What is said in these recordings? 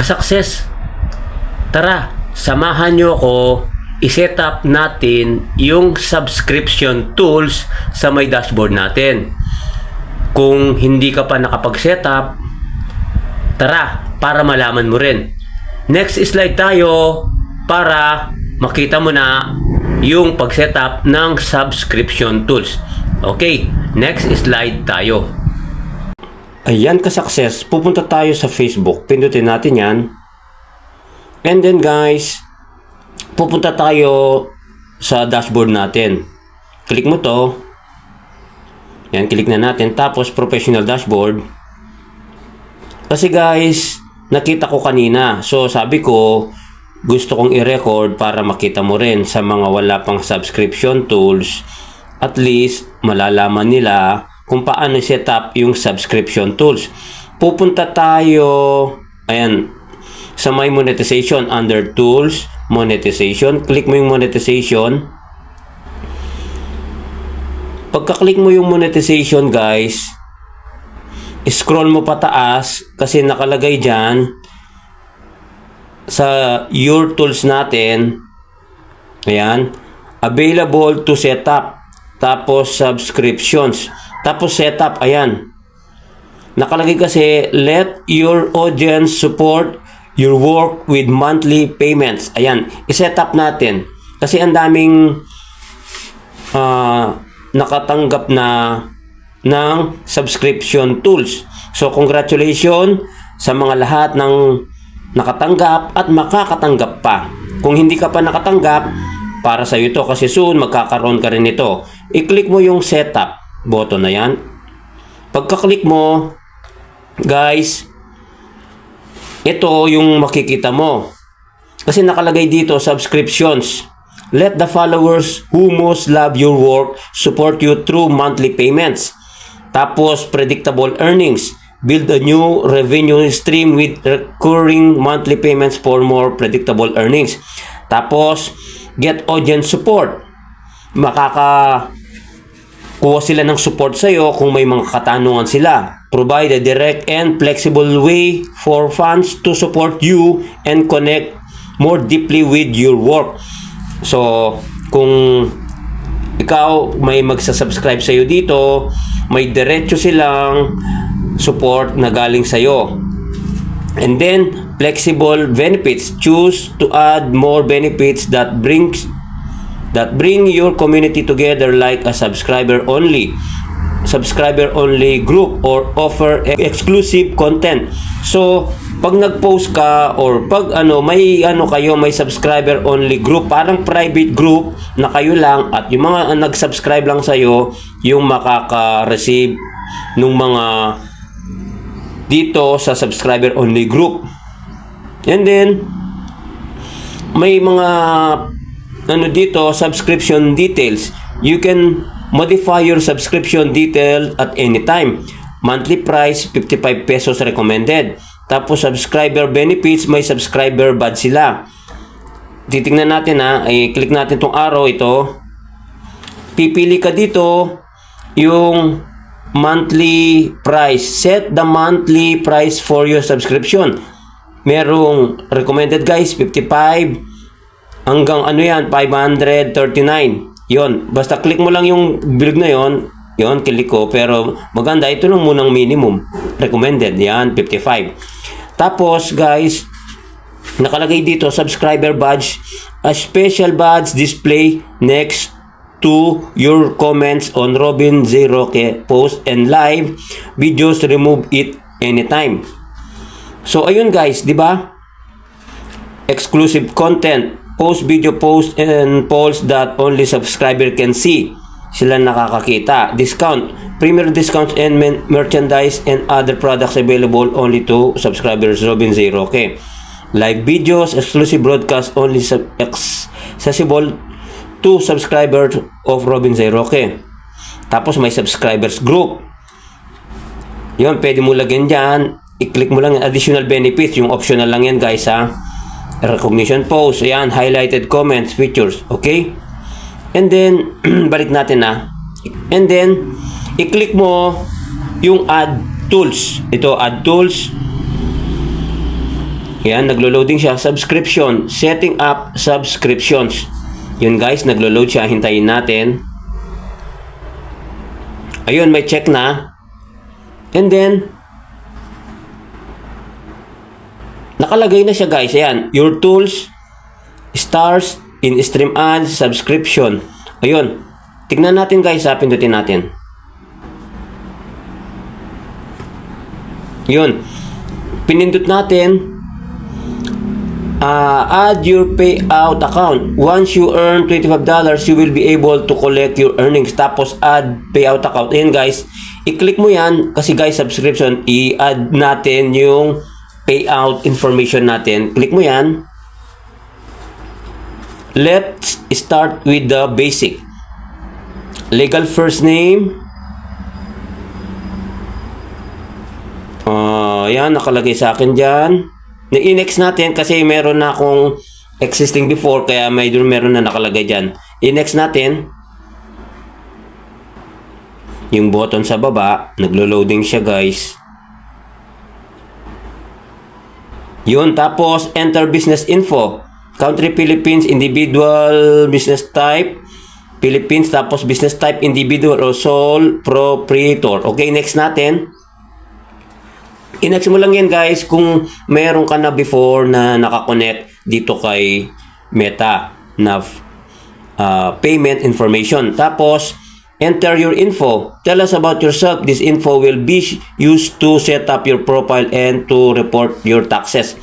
Success! Tara, samahan nyo ako i-set up natin yung subscription tools sa may dashboard natin. Kung hindi ka pa nakapag-set up, tara, para malaman mo rin. Next slide tayo para makita mo na yung pag-set up ng subscription tools. Okay, next slide tayo. Ayan ka-success, pupunta tayo sa Facebook. Pindutin natin yan. And then guys, pupunta tayo sa dashboard natin. Click mo to. Yan, click na natin. Tapos professional dashboard. Kasi guys, nakita ko kanina. So sabi ko, gusto kong i-record para makita mo rin sa mga wala pang subscription tools. At least, malalaman nila kung paano set up yung subscription tools. Pupunta tayo, ayan, sa my monetization under tools, monetization. Click mo yung monetization. Pagka-click mo yung monetization guys, scroll mo pataas kasi nakalagay dyan sa your tools natin, ayan, available to set up. Tapos subscriptions. Tapos setup, ayan. Nakalagay kasi, let your audience support your work with monthly payments. Ayan, i-set up natin. Kasi ang daming nakatanggap na ng subscription tools. So, congratulations sa mga lahat ng nakatanggap at makakatanggap pa. Kung hindi ka pa nakatanggap, para sa iyo to kasi soon magkakaroon ka rin ito. I-click mo yung setup button na yan. Pagka-click mo, guys, ito yung makikita mo. Kasi nakalagay dito, subscriptions. Let the followers who most love your work support you through monthly payments. Tapos, predictable earnings. Build a new revenue stream with recurring monthly payments for more predictable earnings. Tapos, get audience support. Makakakuha sila ng support sa iyo kung may mga katanungan sila. Provide a direct and flexible way for fans to support you and connect more deeply with your work. So, kung ikaw may magsasubscribe sa iyo dito, may diretso silang support na galing sa iyo. And then, flexible benefits. Choose to add more benefits that bring your community together, like a subscriber only group, or offer exclusive content. So, pag nag-post ka or pag may subscriber only group, parang private group na kayo lang at yung mga nag-subscribe lang sa iyo yung makaka-receive nung mga dito sa subscriber only group. And then may mga dito, subscription details. You can modify your subscription detail at any time. Monthly price 55 pesos recommended. Tapos subscriber benefits, may subscriber badge sila. Titingnan natin i-click natin tong arrow ito. Pipili ka dito yung monthly price. Set the monthly price for your subscription. Merong recommended guys 55 hanggang 539. Yon, basta click mo lang yung bilog na yon, click ko, pero maganda ito lang munang minimum recommended, yan 55. Tapos guys, nakalagay dito subscriber badge, a special badge display next to your comments on Robin J. Roque post and live videos. Remove it anytime. So ayun guys, di ba? Exclusive content, post video, post and polls that only subscriber can see. Sila nakakakita. Discount, premier discounts and merchandise and other products available only to subscribers Robin J. Roque. Live videos, exclusive broadcast only accessible to subscribers of Robin J. Roque. Tapos may subscribers group. Yun, pwede mo lagyan dyan. I-click mo lang additional benefits. Yung optional lang yan guys recognition post. Ayan, highlighted comments, features. Okay? And then, balik natin And then, i-click mo yung add tools. Ito, add tools. Yan, naglo-loading siya. Subscription. Setting up subscriptions. Yun guys, naglo-load siya. Hintayin natin. Ayun, may check na. And then, nakalagay na siya guys. Ayan, your tools, stars, in-stream ads, subscription. Ayun. Tignan natin guys, pindutin natin. Yun. Pinindot natin. Add your payout account. Once you earn $25, you will be able to collect your earnings. Tapos add payout account. Ayan guys, i-click mo yan kasi guys, subscription, i-add natin yung payout information natin. Click mo yan. Let's start with the basic. Legal first name. Yan, nakalagay sa akin dyan. I-next natin kasi meron na akong existing before, kaya meron na nakalagay dyan. I-next natin. Yung button sa baba, naglo-loading siya guys. Yun, tapos enter business info. Country Philippines, individual, business type Philippines, tapos business type individual or sole proprietor. Okay, next natin. I-next mo lang yan guys kung meron ka na before na nakakonect dito kay Meta na payment information. Tapos, enter your info. Tell us about yourself. This info will be used to set up your profile and to report your taxes.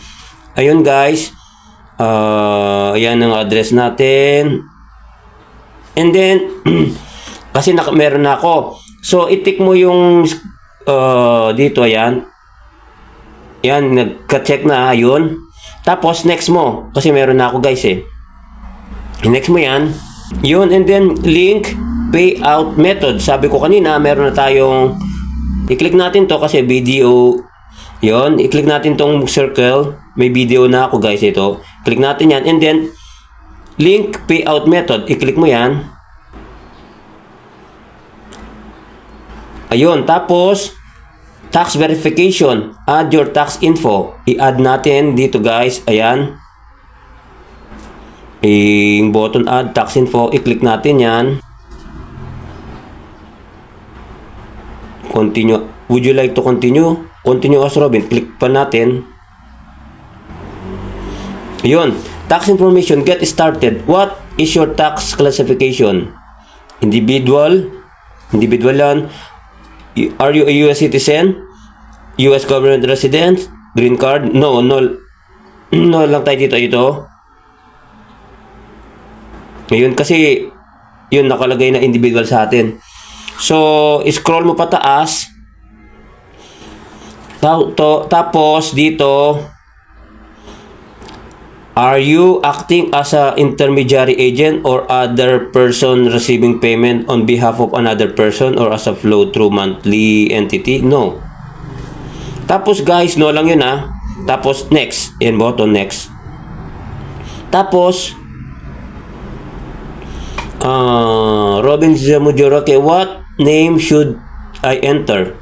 Ayun guys. Ayan ang address natin. And then, kasi meron na ako. So, itik mo yung dito, ayan. Yan, nagka-check na, yun. Tapos, next mo. Kasi meron na ako guys eh. Next mo yan. Yun, and then, link payout method. Sabi ko kanina, meron na tayong, i-click natin to kasi video. Yun, i-click natin tong circle. May video na ako guys ito. Click natin yan, and then, link payout method. I-click mo yan. Ayun, tapos, tax verification. Add your tax info. I-add natin dito guys. Ayan. Yung button add tax info. I-click natin yan. Continue. Would you like to continue? Continue as Robin. Click pa natin. Ayun. Tax information. Get started. What is your tax classification? Individual. Individual yan. Are you a US citizen? US government resident? Green card? No, no. No lang tayo dito. Ito. Ngayon kasi, yun nakalagay na individual sa atin. So, scroll mo pataas. Tapos, dito, are you acting as a intermediary agent or other person receiving payment on behalf of another person or as a flow-through monthly entity? No. Tapos guys, no lang yun ha. Tapos next. Yan button next. Tapos, Robin Zamujura, okay, what name should I enter?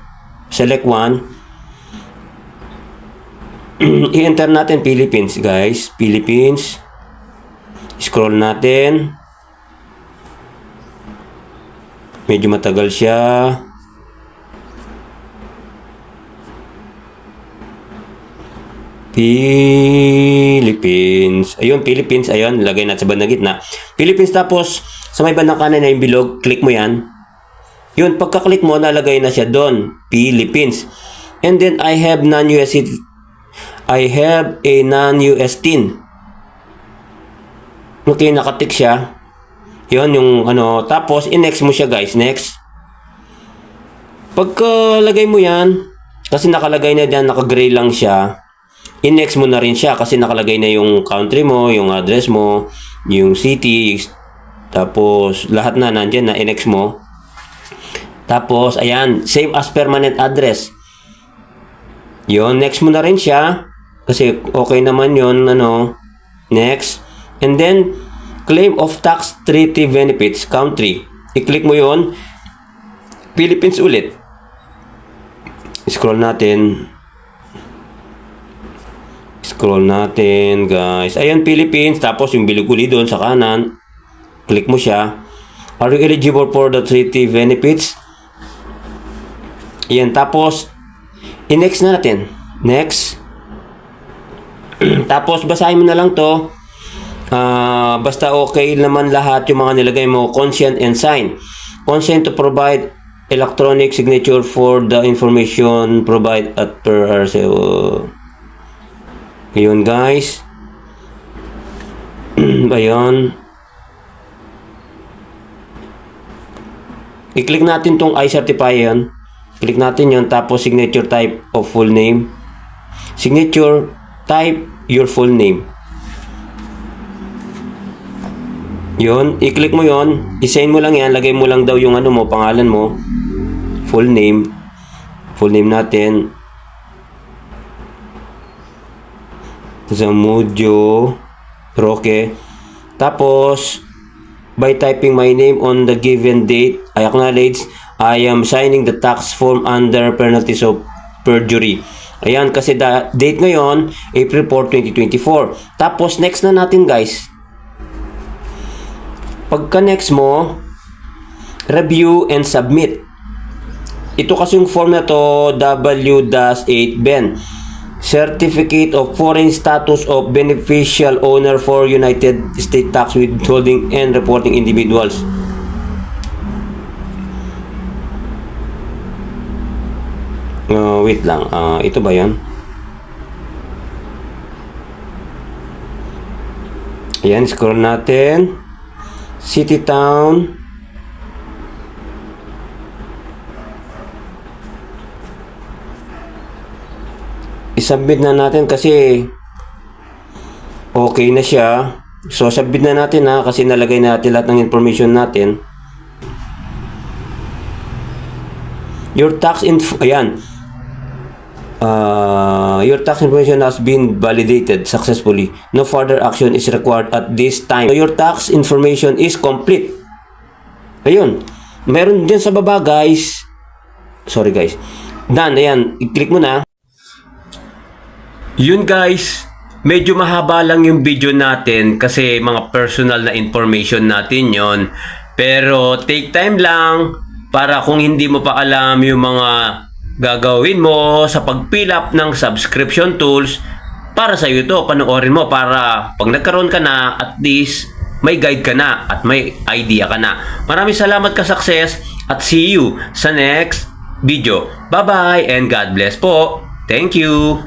Select one. I-enter natin Philippines guys. Philippines. Scroll natin. Medyo matagal siya. Philippines. Ayun, Philippines. Ayun, lagay natin sa bandang gitna. Philippines, tapos sa may bandang kanan na yung bilog, click mo yan. Yun, pagka-click mo, nalagay na siya doon. Philippines. And then, I have a non-US TIN. Okay, nakatik siya. Yun, yung ano. Tapos, i-next mo siya guys. Next. Pagkalagay mo yan, kasi nakalagay na dyan, naka-gray lang siya. I-next mo na rin siya kasi nakalagay na yung country mo, yung address mo, yung city. Tapos, lahat na nandyan na i-next mo. Tapos, ayan, same as permanent address. Yun, next mo na rin siya. Kasi okay naman yun, ano. Next. And then, claim of tax treaty benefits, country. I-click mo yun. Philippines ulit. Scroll natin. Scroll natin, guys. Ayan, Philippines. Tapos yung biliguli doon sa kanan. Click mo siya. Are you eligible for the treaty benefits? Ayan, tapos i-next na natin. Next. Tapos basahin mo na lang to. Basta okay naman lahat yung mga nilagay mo. Consent and sign. Consent to provide electronic signature for the information provide at per RCO. Ayun, guys. Ayun. I-click natin tong I certify yan. Click natin yon, tapos signature type of full name. Signature type your full name. Yun, i-click mo yon, i-send mo lang yan, lagay mo lang daw yung ano mo, pangalan mo, full name natin. Zamudio Roque. Tapos by typing my name on the given date, I acknowledge I am signing the tax form under penalties of perjury. Ayan, kasi date ngayon, April 4, 2024. Tapos next na natin, guys. Pagka next mo, review and submit. Ito kasi yung form na to, W-8Ben. Certificate of Foreign Status of Beneficial Owner for United States Tax Withholding and Reporting Individuals. Wait lang. Ito ba yan? Ayan, scroll natin. City, town. I-submit na natin kasi okay na siya. So, submit na natin kasi nalagay natin lahat ng information natin. Your tax ayan. Your tax information has been validated successfully. No further action is required at this time. So, your tax information is complete. Ayun. Meron dyan sa baba, guys. Sorry, guys. Done. Ayan. I-click mo na. Yun, guys, medyo mahaba lang yung video natin kasi mga personal na information natin yon. Pero take time lang para kung hindi mo pa alam yung mga gagawin mo sa pag-fill up ng subscription tools, para sa iyo to, panoorin mo para pag nagkaroon ka na, at least may guide ka na at may idea ka na. Maraming salamat, ka-success, at see you sa next video. Bye-bye and God bless po. Thank you.